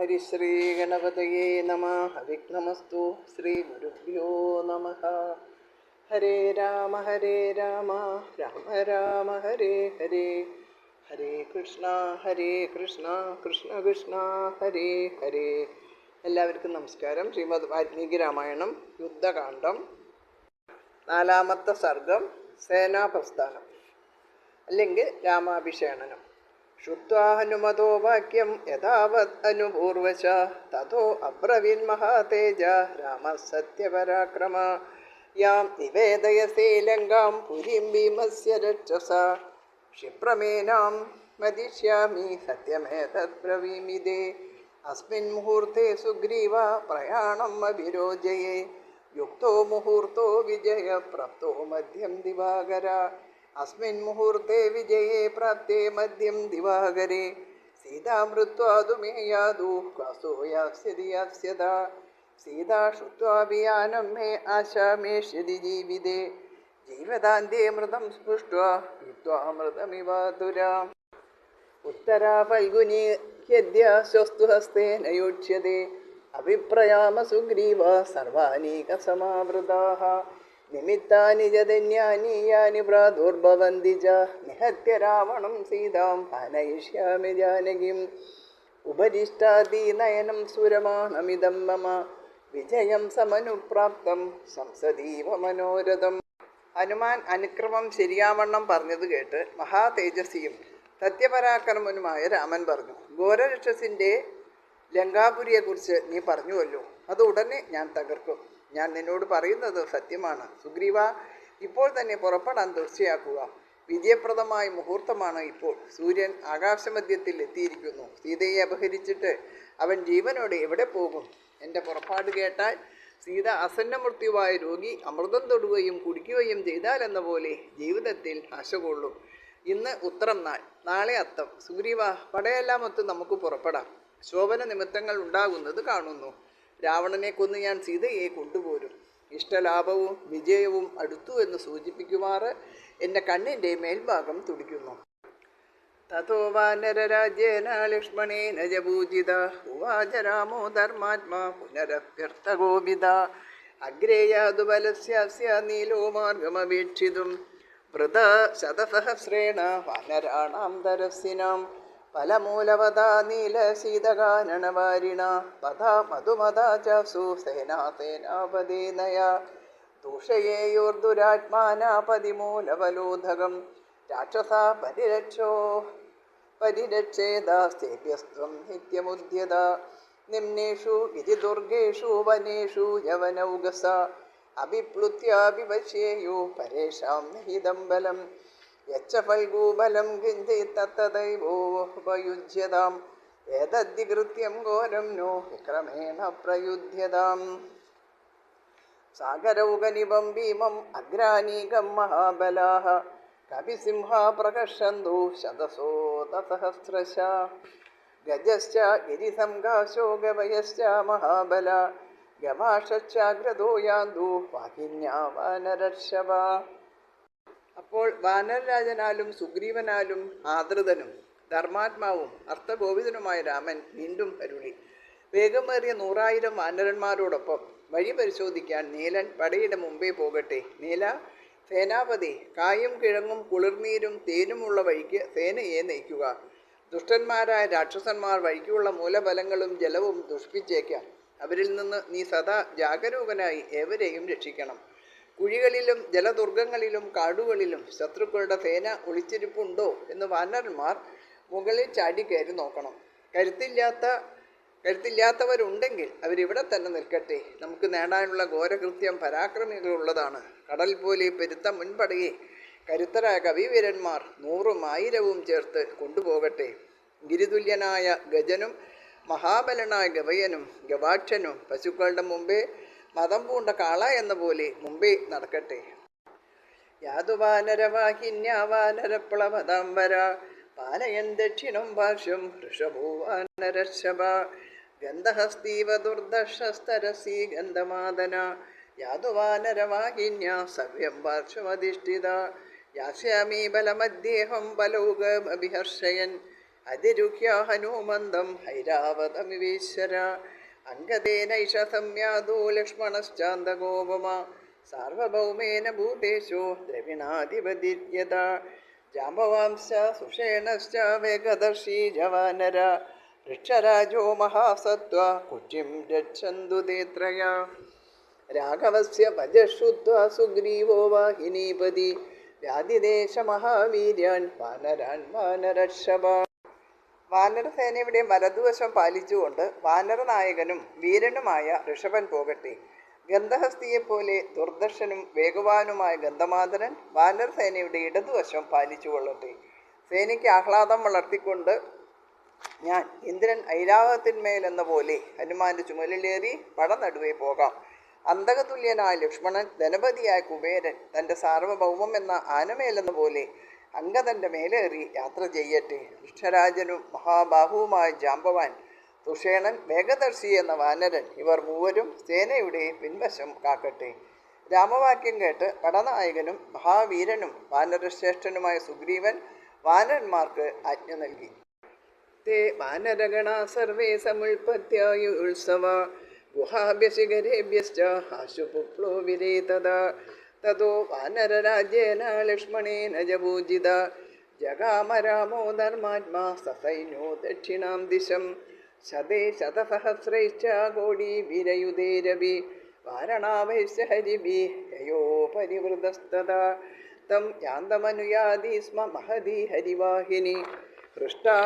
ഹരിശ്രീ ഗണപതയേ നമഃ. വിഘ്നമസ്തു. ശ്രീ ഗുരുഭ്യോ നമഃ. ഹരേ രാമ രാമ രാമ ഹരേ ഹരേ, ഹരേ കൃഷ്ണ കൃഷ്ണ കൃഷ്ണ ഹരേ ഹരേ. എല്ലാവർക്കും നമസ്കാരം. ശ്രീമദ് വാൽമീകി രാമായണം യുദ്ധകാന്ഡം, 4-ാമത്തെ സർഗം, സേനാപ്രസ്ഥാനം അല്ലെങ്കിൽ രാമാഭിഷേകനം. ശ്രുത്വാ ഹനുമതോ വാക്യം യഥാവത് അനുപൂർവശ തതോ അബ്രവീൻ മഹാതേജ രാമ സത്യപരാക്രമ. യാം നിവേദയസേ ലങ്കാം പുരീം ഭീമസ്യ രക്ഷസ ക്ഷിപ്രമേനാം മദിഷ്യാമി സത്യമേതത് ബ്രവീമിതേ. അസ്മിൻ മുഹൂർത്തേ സുഗ്രീവ പ്രയാണം അഭിരോചയേ. യുക്തോ മുഹൂർത്തോ വിജയ പ്രാപ്തോ മധ്യം ദിവാകര. അസ്മിൻ മുഹൂർത്തേ വിജയേ പ്രാപ്തേ മധ്യം ദിവാകരേ. സീതാമൃത്വാതു മേ യാതു ക്വാസോ യാസ്യതി യാസ്യത. സീതാ ശ്രുത്വാഭിയാനം മേ ആശാമേഷ്യതി ജീവിതേ. ജീവദാന്തേ മൃതം സ്പൃഷ്ട്വാ യുക്ത്വാമൃതമിവാതുരാ. ഉത്തരാ ഫൽഗുനി ഹ്യദ്യ സ്വസ്തു ഹസ്തേന യോക്ഷ്യതേ. അഭിപ്രയാമ സുഗ്രീവ സർവാനീകസമാവൃതാഃ. നിമിത്താനി ജധന്യാനി യാനി പ്രാദുർഭവന്തി ച. നിഹത്യ രാവണം സീതാം ഹനയിഷ്യാമി ജാനകിം. ഉപരിഷ്ടാദീനയനം സുരമാണമിദം മമ. വിജയം സമനുപ്രാപ്തം സംസദീവ മനോരഥം. ഹനുമാൻ അനുക്രമം ശരിയാവണ്ണം പറഞ്ഞത് കേട്ട് മഹാതേജസ്വിയും സത്യപരാക്രമനുമായ രാമൻ പറഞ്ഞു, ഘോരരക്ഷസിൻ്റെ ലങ്കാപുരിയെക്കുറിച്ച് നീ പറഞ്ഞുവല്ലോ, അത് ഉടനെ ഞാൻ തകർക്കും. ഞാൻ നിന്നോട് പറയുന്നത് സത്യമാണ്. സുഗ്രീവ, ഇപ്പോൾ തന്നെ പുറപ്പെടാൻ തീർച്ചയാക്കുക. വിജയപ്രദമായ മുഹൂർത്തമാണ് ഇപ്പോൾ. സൂര്യൻ ആകാശമധ്യത്തിൽ എത്തിയിരിക്കുന്നു. സീതയെ അപഹരിച്ചിട്ട് അവൻ ജീവനോടെ എവിടെ പോകും? എൻ്റെ പുറപ്പാട് കേട്ടാൽ സീത അസന്നമൃത്യുവായ രോഗി അമൃതം തൊടുകയും കുടിക്കുകയും ചെയ്താലെന്ന പോലെ ജീവിതത്തിൽ ആശ കൊള്ളും. ഇന്ന് ഉത്രം നാൾ, നാളെ അത്തം. സുഗ്രീവ, പടയെല്ലാം ഒത്ത് നമുക്ക് പുറപ്പെടാം. ശോഭന നിമിത്തങ്ങൾ ഉണ്ടാകുന്നത് കാണുന്നു. രാവണനെ കൊന്ന് ഞാൻ സീതയെ കൊണ്ടുപോരും. ഇഷ്ടലാഭവും വിജയവും അടുത്തു എന്ന് സൂചിപ്പിക്കുമാറ് എൻ്റെ കണ്ണിൻ്റെ മേൽഭാഗം തുടിക്കുന്നു. തതോ വാനരരാജ്യേന ലക്ഷ്മണേന ജപൂജിത. ഉവാച രാമോ ധർമാത്മാ പുനരഭ്യർത്ഥകോപിത. അഗ്രേയാതു ബലസ്യാസ്യ നീലോ മാർഗമപേക്ഷിതും. വൃത ശതസഹസ്രേണ വാനരാണാം ധരസ്സിനാം. ഫലമൂലവതാ നീലശീതകാനനവാരിണ. പഥാ മധുമതാ ചാസു സേനാസേനാപതീനയ. ദൂഷയേയോർദുരാത്മാനാ പതിമൂലവലോധകം. രാക്ഷസാ പരിരക്ഷേദാസ്തേഭ്യസ്ത്വം നിത്യമുദ്യത. നിമ്നേഷു ഗിരിദുർഗേഷു വനേഷു യവനൗകസ. അഭിപ്ലുത്യാഭിവശ്യേയോ പരേഷാം നിഹിതം ബലം. യച്ഛ ഫൽഗൂബലം കിഞ്ചിത്തതദൈവോപയുജ്യതാം. ഏതദ്ധികൃത്യം ഘോരം നോ വിക്രമേണ പ്രയുധ്യതാം. സാഗരൗകനിപം ഭീമം അഗ്രാനീകം മഹാബലാഃ. കപിസിംഹാ പ്രകർഷന്തു ശതസോതസഹസ്രശ. ഗജശ്ച ഗിരിസംഘാശോ ഗവയശ്ച മഹാബല. ഗവാക്ഷാഗ്രതോ യാന്തു വാഹിന്യാ വാനരർഷഭ. അപ്പോൾ വാനരരാജനാലും സുഗ്രീവനാലും ആദൃതനും ധർമാത്മാവും അർത്ഥഗോവിതനുമായ രാമൻ വീണ്ടും അരുളി, വേഗമേറിയ 100,000 വാനരന്മാരോടൊപ്പം വഴി പരിശോധിക്കാൻ നീലൻ പടയുടെ മുമ്പേ പോകട്ടെ. നീല, സേനാപതി, കായും കിഴങ്ങും കുളിർനീരും തേനുമുള്ള വഴിക്ക് സേനയെ നയിക്കുക. ദുഷ്ടന്മാരായ രാക്ഷസന്മാർ വഴിക്കുള്ള മൂലബലങ്ങളും ജലവും ദുഷ്പിച്ചേക്കാം. അവരിൽ നിന്ന് നീ സദാ ജാഗരൂകനായി ഏവരെയും രക്ഷിക്കണം. കുഴികളിലും ജലദുർഗങ്ങളിലും കാടുകളിലും ശത്രുക്കളുടെ സേന ഒളിച്ചിരിപ്പുണ്ടോ എന്ന് വാനരന്മാർ മുകളിൽ ചാടി കയറി നോക്കണം. കരുത്തില്ലാത്തവരുണ്ടെങ്കിൽ അവരിവിടെ തന്നെ നിൽക്കട്ടെ. നമുക്ക് നേടാനുള്ള ഘോരകൃത്യം പരാക്രമികളുള്ളതാണ്. കടൽ പോലെ പെരുത്ത മുൻപടയെ കരുത്തരായ കവിവീരന്മാർ 100,000 1000 ചേർത്ത് കൊണ്ടുപോകട്ടെ. ഗിരിതുല്യനായ ഗജനും മഹാബലനായ ഗവയനും ഗവാക്ഷനും പശുക്കളുടെ മുമ്പേ മതം പൂണ്ട കാള എന്ന പോലെ മുമ്പേ നടക്കട്ടെ. യാതുവാനരവാഹിന്യാ വാനരപ്ലവതാംബര. പാലയൻ ദക്ഷിണം പാർശ്വം ഋഷഭോ വാനരർഷഭ. ഗന്ധഹസ്തീവ ദുർദർശസ്തരസീ ഗന്ധമാദന. യാതുവാനരവാഹിന്യാ സവ്യം പാർശ്വമധിഷ്ഠിത. യാസ്യാമീ ബലമദ്യേഹം ബലൗകമഭിഹർഷയൻ. അതിരുഹ്യ ഹനുമന്തം ഐരാവതമിവേശ്വര അംഗദേനൈഷ സംയാതോ ലക്ഷ്മണശ്ചാന്തഗോപമ സാർവഭൗമേന ഭൂതേശോ ദ്രവിണാധിപതിര്യത ജാമ്പവാംശ സുഷേണശ്ച വേഗദർശി ജവാനര വൃക്ഷരാജോ മഹാസത്വ കുറ്റിം രക്ഷന്തു തേ ത്രയ രാഘവസ്യ ഭജശ്രുത്വാ സുഗ്രീവോ വാഹിനീപതി വ്യാധിദേശ മഹാവീര്യാൻ വാനരാൻ വാനരക്ഷഭ. വാനരസേനയുടെ വലതുവശം പാലിച്ചുകൊണ്ട് വാനരനായകനും വീരനുമായ ഋഷഭൻ പോകട്ടെ. ഗന്ധഹസ്തിയെപ്പോലെ ദുർദർശനും വേഗവാനുമായ ഗന്ധമാദരൻ വാനരസേനയുടെ ഇടതുവശം പാലിച്ചു കൊള്ളട്ടെ. സേനയ്ക്ക് ആഹ്ലാദം വളർത്തിക്കൊണ്ട് ഞാൻ ഇന്ദ്രൻ ഐരാവതത്തിന്മേലെന്ന പോലെ ഹനുമാന്റെ ചുമലിലേറി പടനടുവേ പോകാം. അന്തകതുല്യനായ ലക്ഷ്മണൻ, ധനപതിയായ കുബേരൻ തൻ്റെ സാർവഭൗമം എന്ന ആനമേലെന്ന പോലെ അംഗദൻ്റെ മേലേറി യാത്ര ചെയ്യട്ടെ. വൃക്ഷരാജനും മഹാബാഹുവുമായ ജാമ്പവാൻ, തുഷേണൻ, വേഗദർശി എന്ന വാനരൻ ഇവർ മൂവരും സേനയുടെ പിൻവശം കാക്കട്ടെ. രാമവാക്യം കേട്ട് പടനായകനും മഹാവീരനും വാനരശ്രേഷ്ഠനുമായ സുഗ്രീവൻ വാനരന്മാർക്ക് ആജ്ഞ നൽകി. തേ വാനരഗണ സർവേ സമുൽപത്യായുത്സവ ഗുഹാഭ്യശിഖരേഭ്യശ്ച ആശുപുപ്ലോ വിരേതദാ തതോ വാനരരാജ്യേന ലക്ഷ്മണേന ജപൂജിത ജഗാമ രാമോ ധർമാത്മാ സസൈന്യോ ദക്ഷിണാം ദിശം ശതേ ശതസഹസ്രൈശ്ച കോടി വീരയുധേരവി വാരണാഭൈശ്ച ഹരിഭി യയോ പരിവൃതസ്തദാ തം യാന്തമനുയാതി സ്മ മഹതി ഹരിവാഹിനി ഹൃഷ്ടാ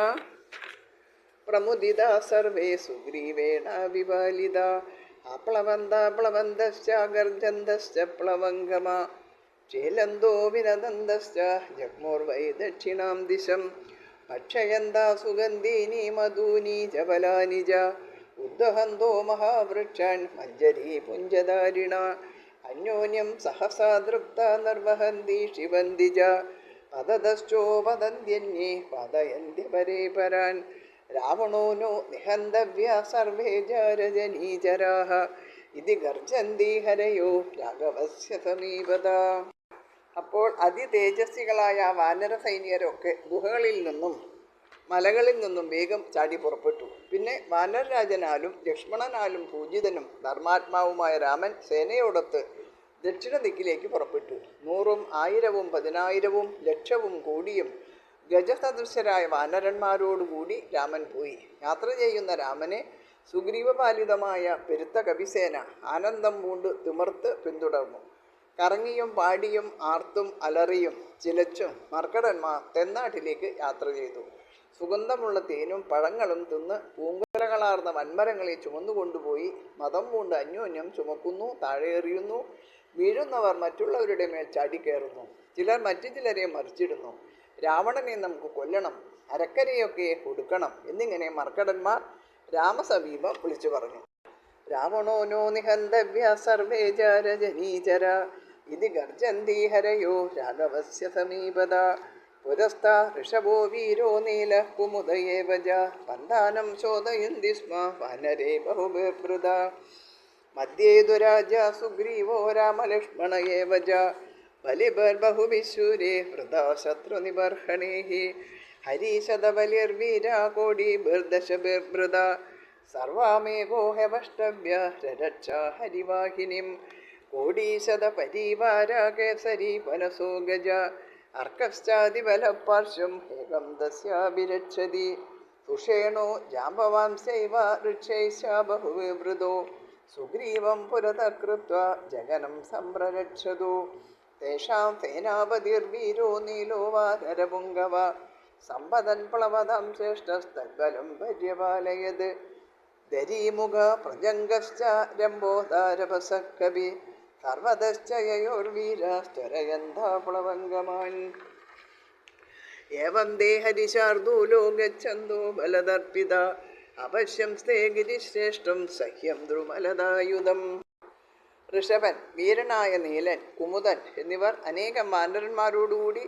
പ്രമുദിത സർവേ സുഗ്രീവേണ വിപാലിത അപ്ലവന്തപ്ലവന്തശ്ച ഗർജന്തശ്ച പ്ലവംഗമ ചേലന്തോ വിനദന്തശ്ച ജഗ്മോർവൈ ദക്ഷിണാം ദിശം ഭക്ഷയന്താ സുഗന്ധീനി മധൂനി ജബലാനി ച ഉദ്വഹന്തോ മഹാവൃക്ഷാൻ മഞ്ജരീ പുഞ്ചധാരിണ അന്യോന്യം സഹസാ തൃപ്ത നിർവഹന്തി ശിവന്തി ച പതതശ്ചോ പതന്ത്യന്യേ പാതയന്തി പരേ പരാൻ രാവണോ നോ നിഹന്തവ്യ സർവേ ജരജനീചരാഹ ഇതി ഗർജന്തി ഹരയോ രാഘവസ്യ സമീപത. അപ്പോൾ അതിതേജസ്വികളായ വാനര സൈന്യരൊക്കെ ഗുഹകളിൽ നിന്നും മലകളിൽ നിന്നും വേഗം ചാടി പുറപ്പെട്ടു. പിന്നെ വാനരരാജനാലും ലക്ഷ്മണനാലും പൂജിതനും ധർമാത്മാവുമായ രാമൻ സേനയോടൊത്ത് ദക്ഷിണ ദിക്കിലേക്ക് പുറപ്പെട്ടു. 100ഉം 1000ഉം 10,000ഉം ലക്ഷവും കോടിയും ഗജസദൃശരായ വാനരന്മാരോടുകൂടി രാമൻ പോയി. യാത്ര ചെയ്യുന്ന രാമനെ സുഗ്രീവപാലിതമായ പെരുത്ത കവിസേന ആനന്ദം പൂണ്ട് തിമിർത്ത് പിന്തുടർന്നു. കറങ്ങിയും പാടിയും ആർത്തും അലറിയും ചിലച്ചും മർക്കടന്മാർ തെന്നാട്ടിലേക്ക് യാത്ര ചെയ്തു. സുഗന്ധമുള്ള തേനും പഴങ്ങളും തിന്ന് പൂങ്കുലകളാർന്ന വൻമരങ്ങളെ ചുമന്നുകൊണ്ടുപോയി മതം പൂണ്ട് അന്യോന്യം ചുമക്കുന്നു, താഴെ എറിയുന്നു. വീഴുന്നവർ മറ്റുള്ളവരുടെ മേൽ ചാടിക്കയറുന്നു. ചിലർ മറ്റു ചിലരെ മറിച്ചിടുന്നു. രാവണനെ നമുക്ക് കൊല്ലണം, അരക്കരയൊക്കെ കൊടുക്കണം എന്നിങ്ങനെ മർക്കടന്മാർ രാമസമീപം വിളിച്ചു പറഞ്ഞു. രാവണോ നോ നിഹന്തവ്യ സർവേ ജരജനീചര ഇതി ഗർജന്തി ഹരയോ രാഘവസ്യ സമീപത പുരസ്താ ഋഷഭോ വീരോ നീല കുമുദയേവ ജ പന്ഥാനം ചോദയന്തി സ്മ വാനരേ ബഹുബൃത മധ്യേ ദുരാജ സുഗ്രീവോ രാമലക്ഷ്മണ ഏവ ജ ബലിബർബഹുവിശൂരേ വൃതാ ശത്രുനിബർഹണേഹി ഹരീശതബലിർവീരാ കോടിബിർദശബിർവൃത സർവാമേകോ ഹവഷ്ടവ്യ രരക്ഷ ഹരിവാഹിനിം കോടീശതപരിവാര കേസരി വനസോ ഗജ അർക്കശ്ചാതിബലപാർശ്വം ഏകം തസ്യാഭിരക്ഷതി സുഷേണോ ജാമ്പവാംസൈവ വൃക്ഷൈശ്ച ബഹുവിവൃതോ സുഗ്രീവം പുരതഃ കൃത്വാ ജഗനം സംപ്രരക്ഷതു തേഷാം സേനാപതിർവീരോ നീലോ വാനരപുംഗവ സമ്പദൻ പ്ലവതം ശ്രേഷ്ഠസ്തദ്ബലം പര്യപാലയത് ദരീമുഖ പ്രജംഗശ്ച രംബോദാരഭസഃ കവി സർവതശ്ച യയോർവീരാസ്ത്വരയന്താ പ്ലവംഗമാൻ ഏവം തേ ഹരിശാർദൂലോ ഗച്ഛന്തോ ബലദർപ്പിത അപശ്യംസ്തേ ഗിരിശ്രേഷ്ഠം സഹ്യം ദ്രുമലദായുധം. ഋഷഭൻ, വീരനായ നീലൻ, കുമുദൻ എന്നിവർ അനേകം വാനരന്മാരോടുകൂടി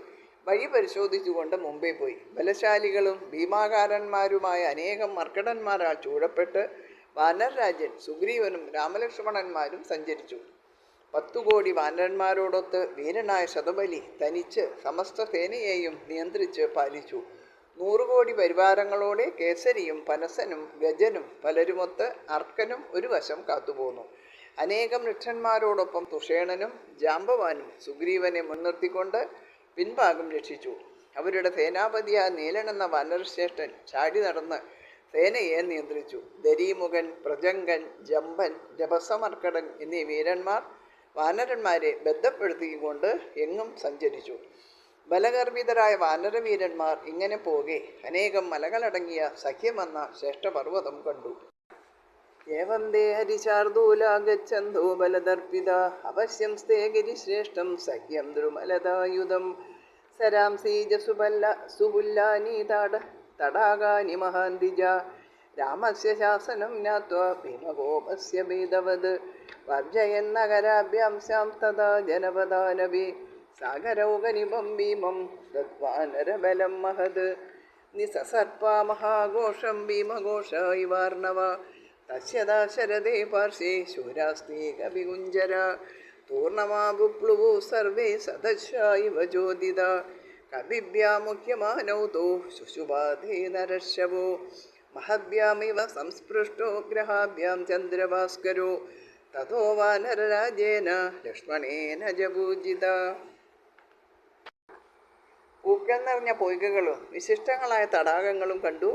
വഴി പരിശോധിച്ചുകൊണ്ട് മുമ്പേ പോയി. ബലശാലികളും ഭീമാകാരന്മാരുമായ അനേകം മർക്കടന്മാരാൽ ചൂഴപ്പെട്ട് വാനരരാജൻ സുഗ്രീവനും രാമലക്ഷ്മണന്മാരും സഞ്ചരിച്ചു. 10 കോടി വാനരന്മാരോടൊത്ത് വീരനായ ശതബലി തനിച്ച് സമസ്ത സേനയെയും നിയന്ത്രിച്ച് പാലിച്ചു. 100 കോടി പരിവാരങ്ങളോടെ കേസരിയും പനസനും ഗജനും പലരുമൊത്ത് അർക്കനും ഒരു വശം കാത്തുപോന്നു. അനേകം ഋക്ഷന്മാരോടൊപ്പം തുഷേണനും ജാമ്പവാനും സുഗ്രീവനെ മുൻനിർത്തിക്കൊണ്ട് പിൻഭാഗം രക്ഷിച്ചു. അവരുടെ സേനാപതിയായ നീലനെന്ന വാനരശ്രേഷ്ഠൻ ചാടി നടന്ന് സേനയെ നിയന്ത്രിച്ചു. ദരീമുഖൻ, പ്രജങ്കൻ, ജമ്പൻ, ജപസമർക്കടൻ എന്നീ വീരന്മാർ വാനരന്മാരെ ബദ്ധപ്പെടുത്തിക്കൊണ്ട് എങ്ങും സഞ്ചരിച്ചു. ബലഗർഭിതരായ വാനരവീരന്മാർ ഇങ്ങനെ പോകെ അനേകം മലകളടങ്ങിയ സഖ്യമെന്ന ശ്രേഷ്ഠപർവ്വതം കണ്ടു. ഏവം തേ ഹരിശാർദൂലാഗച്ഛന്തോ ബലദർപ്പിത അവശ്യം സ്തേ ഗിരിശ്രേഷ്ഠം സഖ്യം ദ്രുമലതായുധം സുപുല്ലാനി തടാകാനി മഹാന്തിജ രാമസ്യ ശാസനം ജ്ഞാത്വാ ഭീമഗോപസ്യ ഭേദവത് വർജയന്നഗരാഭ്യാം സ്യാം തഥാ ജനപദാനവി സാഗരൗകനിപം ഭീമം ദത്വാനരബലം മഹത് നിസസർപ്പാ മഹാഘോഷം ഭീമഘോഷ ഇവാർണവ തസ്യദാ ശരദേ പാർശ്വേ ശൂരാസ്തി കവികുഞ്ജര തൂർണമാബുപ്ലുവു സർവേ സദശ്ശാ ഇവ ജ്യോതിത കവിഭ്യാമുഖ്യമാനൗ തോ ശുശുഭാധേ നരശവോ മഹഭ്യാമിവ സംസ്പൃഷ്ടോ ഗ്രഹാഭ്യാം ചന്ദ്രഭാസ്കരോ തതോ വാനരരാജേന ലക്ഷ്മണേന ജപൂജിത. പൂക്കൾ നിറഞ്ഞ പൊയ്കകളും വിശിഷ്ടങ്ങളായ തടാകങ്ങളും കണ്ടു.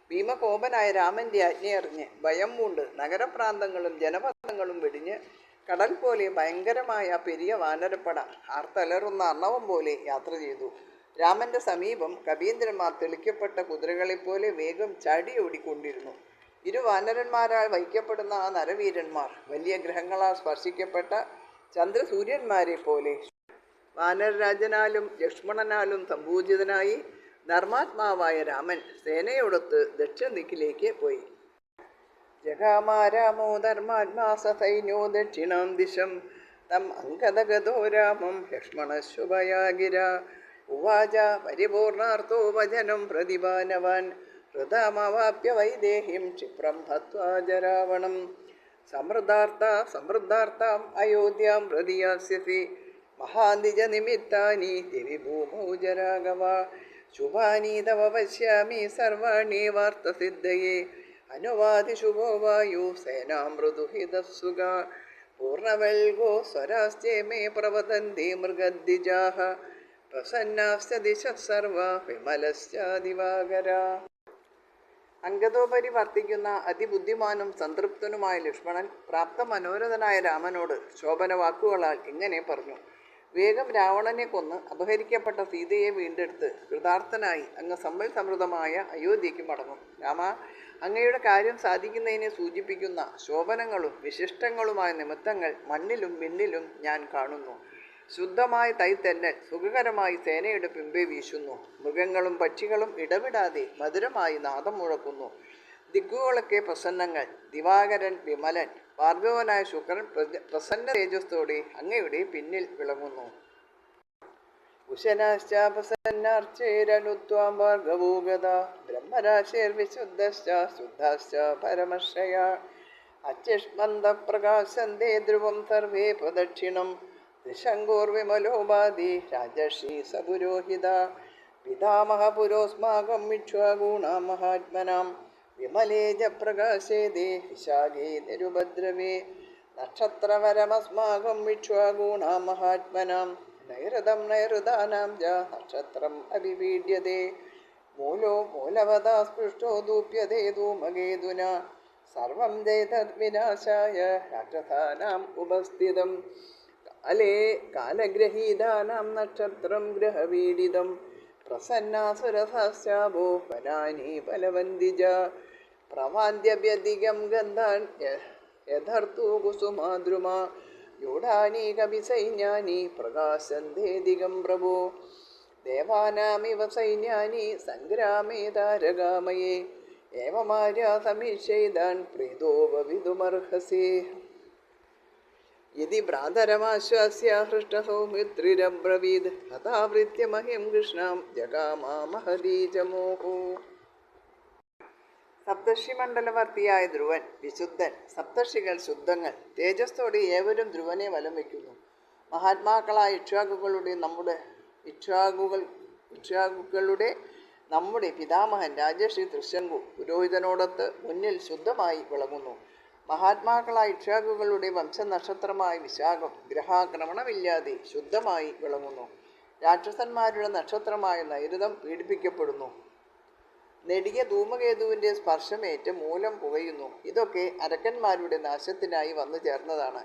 ഭീമകോപനായ രാമൻ്റെ ആജ്ഞയറിഞ്ഞ് ഭയം പൂണ്ട് നഗരപ്രാന്തങ്ങളും ജനപദങ്ങളും വെടിഞ്ഞ് കടൽ പോലെ ഭയങ്കരമായ പെരിയ വാനരപ്പട ആർത്തലറുന്ന അർണവം പോലെ യാത്ര ചെയ്തു. രാമൻ്റെ സമീപം കവീന്ദ്രന്മാർ തെളിക്കപ്പെട്ട കുതിരകളെപ്പോലെ വേഗം ചാടിയോടിക്കൊണ്ടിരുന്നു. വാനരന്മാരാൽ വഹിക്കപ്പെടുന്ന ആ നരവീരന്മാർ വലിയ ഗ്രഹങ്ങളാൽ സ്പർശിക്കപ്പെട്ട ചന്ദ്രസൂര്യന്മാരെ പോലെ വാനരരാജനാലും ലക്ഷ്മണനാലും സംപൂജിതനായി ധർമാത്മാവായ രാമൻ സേനയോടൊത്ത് ദക്ഷിണദിക്കിലേക്ക് പോയി. ജഗാമാരാമോ ധർമാത്മാ സൈന്യോ ദക്ഷിണാം ദിശം തം അങ്കദഗതോ രാമം ലക്ഷ്മണശുഭയാഗിര ഉവാച പരിപൂർണാർത്ഥോ വചനം പ്രതിഭാനവാൻ ഹൃദാമവാപ്യ വൈദേഹിം ക്ഷിപ്രം ഹത്വാ ജരാവണം സമൃദ്ധാർത്താം അയോധ്യാം പ്രതിയാസ്യസി മഹാന്തിജ നിമിത്താനി ദിവി ഭൂമൗ ജരാഗവ ശുഭാനി തവ പശ്യാമി സർവാണി വാർത്തസിദ്ധയേ അനുവാദി ശുഭോ വായു സേനാമൃദുഹിതസുഖ പൂർണ്ണവൽഗോ സ്വരാസ്തേ മേ പ്രവദന്തി മൃഗദ്വിജാഃ പ്രസന്നാസ്യ ദിശഃ സർവാ വിമലസ്യാദിവാകര. അംഗതോപരി വർത്തിക്കുന്ന അതിബുദ്ധിമാനും സംതൃപ്തനുമായ ലക്ഷ്മണൻ പ്രാപ്ത മനോരഥനായ രാമനോട് ശോഭന വാക്കുകളാൽ ഇങ്ങനെ പറഞ്ഞു: വേഗം രാവണനെ കൊന്ന് അപഹരിക്കപ്പെട്ട സീതയെ വീണ്ടെടുത്ത് കൃതാർത്ഥനായി അങ്ങ് സമ്പൽ സമൃദ്ധമായ അയോധ്യയ്ക്ക് മടങ്ങും. രാമ, അങ്ങയുടെ കാര്യം സാധിക്കുന്നതിനെ സൂചിപ്പിക്കുന്ന ശോഭനങ്ങളും വിശിഷ്ടങ്ങളുമായ നിമിത്തങ്ങൾ മണ്ണിലും വിണ്ണിലും ഞാൻ കാണുന്നു. ശുദ്ധമായ തൈത്തെന്നൽ സുഖകരമായി സേനയുടെ പിമ്പെ വീശുന്നു. മൃഗങ്ങളും പക്ഷികളും ഇടവിടാതെ മധുരമായി നാദം മുഴക്കുന്നു. ദിക്കുകളൊക്കെ പ്രസന്നങ്ങൾ. ദിവാകരൻ വിമലൻ, ഭാർഗവനായ ശുക്രൻ പ്രസന്ന തേജസ്സോടെ അങ്ങയുടെ പിന്നിൽ വിളങ്ങുന്നു. ഉശനാശ്ചാപസന്നാർച്ചേരനുത്വാം ഭാർഗവോഗത ബ്രഹ്മരാശേർവിശുദ്ധശ്ച ശുദ്ധാശ്ച പരമശ്രയ അച്യുഷ്മന്ത പ്രകാശന്തേ ധ്രുവം സർവേ പ്രദക്ഷിണം ത്രിശങ്കോർവിമലോപാധി രാജർഷി സപുരോഹിത പിതാമഹ പുരോസ്മാകം ഇക്ഷ്വാകൂണാം മഹാത്മനാം വിമലേജ പ്രകാശേദേ വിശാഖേ നിരുപദ്രവേ നക്ഷത്രവരമസ്മാകം ഇക്ഷ്വാകൂണാം മഹാത്മനാം നൈരതം നൈരതാനാം ജ നക്ഷത്രം അഭിപീഡ്യതേ മൂലോ മൂലവതാ സ്പൃഷ്ടോ ദൂപ്യതേ ധൂമകേതുന സർവം ജയതദ് വിനാശായ രാക്ഷസാനാം ഉപസ്ഥിതം കാലേ കാലഗ്രഹീതാനാം നക്ഷത്രം ഗ്രഹപീഡിതം പ്രസന്നാസുരസാശ്ചാപോ വനാനി ഫലവന്തിജ പ്രവാദ്യഭ്യധികം ഗന്ധാൻ യഥർത്തു കുസുമാദ്രുമാ യൂഢാനി കപിസൈന്യാനി പ്രകാശന്തേ ദിഗം പ്രഭോ ദേവാനാമിവ സൈന്യാനി സംഗ്രാമേ താരകാമയേ ഏവമാര്യാ സമീക്ഷൈതാൻ പ്രീതോപവിതുമർഹസി യദി ഭ്രാതരമാശ്വാസ്യ ഹൃഷ്ടസൗമിത്രിരബ്രവീദ് ഹതാവൃത്യ മഹിം കൃഷ്ണാം ജഗാമാമഹദീജമോഹോ. സപ്തർഷിമണ്ഡലവർത്തിയായ ധ്രുവൻ വിശുദ്ധൻ, സപ്തർഷികൾ ശുദ്ധങ്ങൾ. തേജസ്സോടെ ഏവരും ധ്രുവനെ വലം വയ്ക്കുന്നു. മഹാത്മാക്കളായ ഇക്ഷ്വാകുക്കളുടെ നമ്മുടെ പിതാമഹൻ രാജശ്രീ തൃശങ്കു പുരോഹിതനോടൊത്ത് മുന്നിൽ ശുദ്ധമായി വിളങ്ങുന്നു. മഹാത്മാക്കളായ ഇക്ഷ്വാകുകളുടെ വംശനക്ഷത്രമായ വിശാഖം ഗ്രഹാക്രമണമില്ലാതെ ശുദ്ധമായി വിളങ്ങുന്നു. രാക്ഷസന്മാരുടെ നക്ഷത്രമായ നൈരുതം പീഡിപ്പിക്കപ്പെടുന്നു. നെടിയ ധൂമകേതുവിൻ്റെ സ്പർശമേറ്റ് മൂലം പുകയുന്നു. ഇതൊക്കെ അരക്കന്മാരുടെ നാശത്തിനായി വന്നു ചേർന്നതാണ്.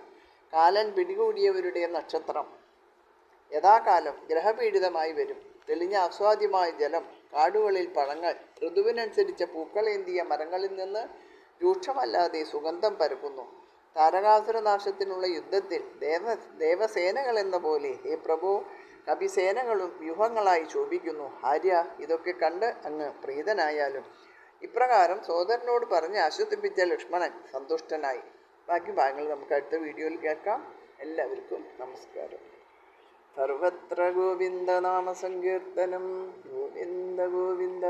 കാലൻ പിടികൂടിയവരുടെ നക്ഷത്രം യഥാകാലം ഗ്രഹപീഡിതമായി വരും. തെളിഞ്ഞ ആസ്വാദ്യമായ ജലം, കാടുകളിൽ പഴങ്ങൾ, ഋതുവിനനുസരിച്ച പൂക്കളേന്തിയ മരങ്ങളിൽ നിന്ന് രൂക്ഷമല്ലാതെ സുഗന്ധം പരക്കുന്നു. താരകാസുരനാശത്തിനുള്ള യുദ്ധത്തിൽ ദേവസേനകളെന്ന പോലെ ഹേ പ്രഭു, കപിസേനകളും വ്യൂഹങ്ങളായി ശോഭിക്കുന്നു. ആര്യ, ഇതൊക്കെ കണ്ട് അങ്ങ് പ്രീതനായാലും. ഇപ്രകാരം സോദരനോട് പറഞ്ഞ് ആശ്വസിപ്പിച്ച ലക്ഷ്മണൻ സന്തുഷ്ടനായി. ബാക്കി ഭാഗങ്ങൾ നമുക്ക് അടുത്ത വീഡിയോയിൽ കേൾക്കാം. എല്ലാവർക്കും നമസ്കാരം. സർവത്ര ഗോവിന്ദ നാമ സങ്കീർത്തനം. ഗോവിന്ദ ഗോവിന്ദ.